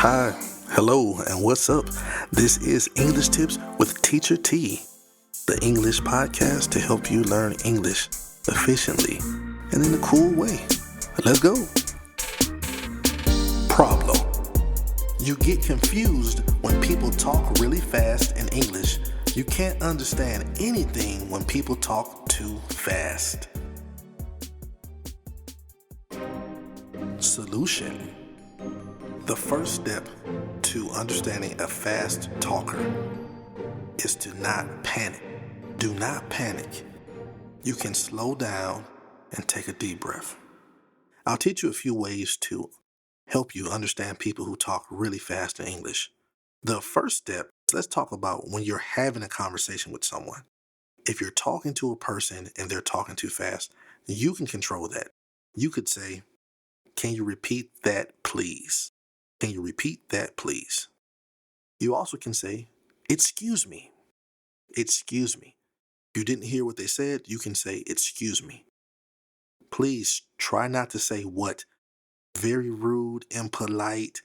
Hi, hello, and what's up? This is English Tips with Teacher T, the English podcast to help you learn English efficiently and in a cool way. Let's go. Problem. You get confused when people talk really fast in English. You can't understand anything when people talk too fast. Solution. The first step to understanding a fast talker is to not panic. Do not panic. You can slow down and take a deep breath. I'll teach you a few ways to help you understand people who talk really fast in English. The first step, let's talk about when you're having a conversation with someone. If you're talking to a person and they're talking too fast, you can control that. You could say, "Can you repeat that, please? Can you repeat that, please?" You also can say, "Excuse me. Excuse me." You didn't hear what they said, you can say, "Excuse me." Please try not to say what. Very rude, impolite,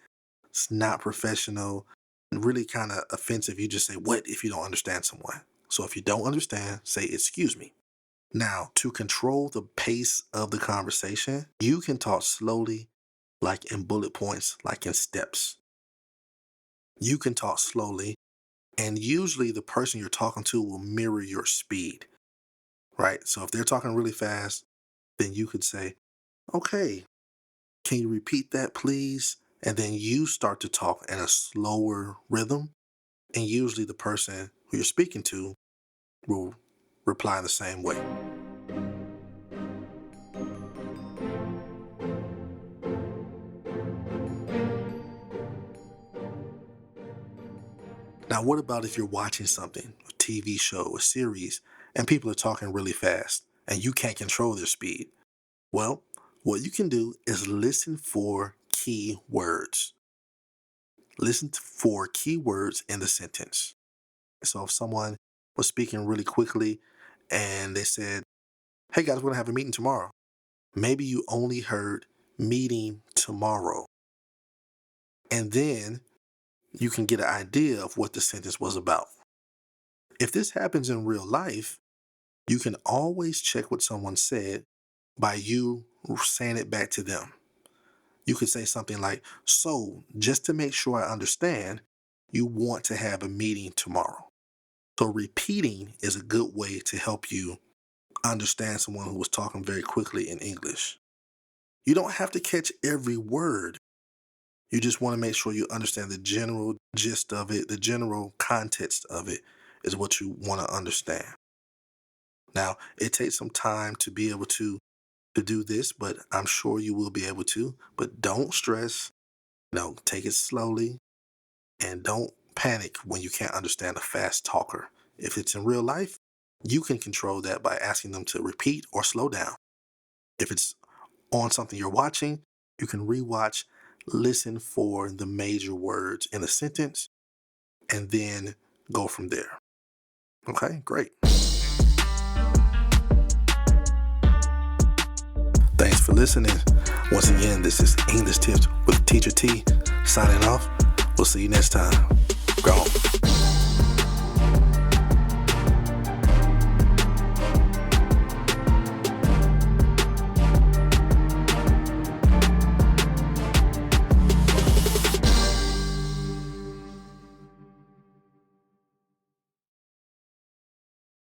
it's not professional, and really kind of offensive. You just say what if you don't understand someone. So if you don't understand, say, "Excuse me." Now, to control the pace of the conversation, you can talk slowly, like in bullet points, like in steps. You can talk slowly, and usually the person you're talking to will mirror your speed, right? So if they're talking really fast, then you could say, "Okay, can you repeat that, please?" And then you start to talk in a slower rhythm, and usually the person who you're speaking to will reply the same way. Now, what about if you're watching something, a TV show, a series, and people are talking really fast and you can't control their speed? Well, what you can do is listen for key words. Listen for key words in the sentence. So if someone was speaking really quickly and they said, "Hey guys, we're going to have a meeting tomorrow." Maybe you only heard "meeting tomorrow." And then you can get an idea of what the sentence was about. If this happens in real life, you can always check what someone said by you saying it back to them. You could say something like, "So, just to make sure I understand, you want to have a meeting tomorrow." So repeating is a good way to help you understand someone who was talking very quickly in English. You don't have to catch every word. You just want to make sure you understand the general gist of it, the general context of it is what you want to understand. Now, it takes some time to be able to do this, but I'm sure you will be able to. But don't stress. No, take it slowly and don't panic when you can't understand a fast talker. If it's in real life, you can control that by asking them to repeat or slow down. If it's on something you're watching, you can rewatch, listen for the major words in a sentence, and then go from there. Okay, great. Thanks for listening. Once again, this is English Tips with Teacher T, signing off. We'll see you next time. Go on.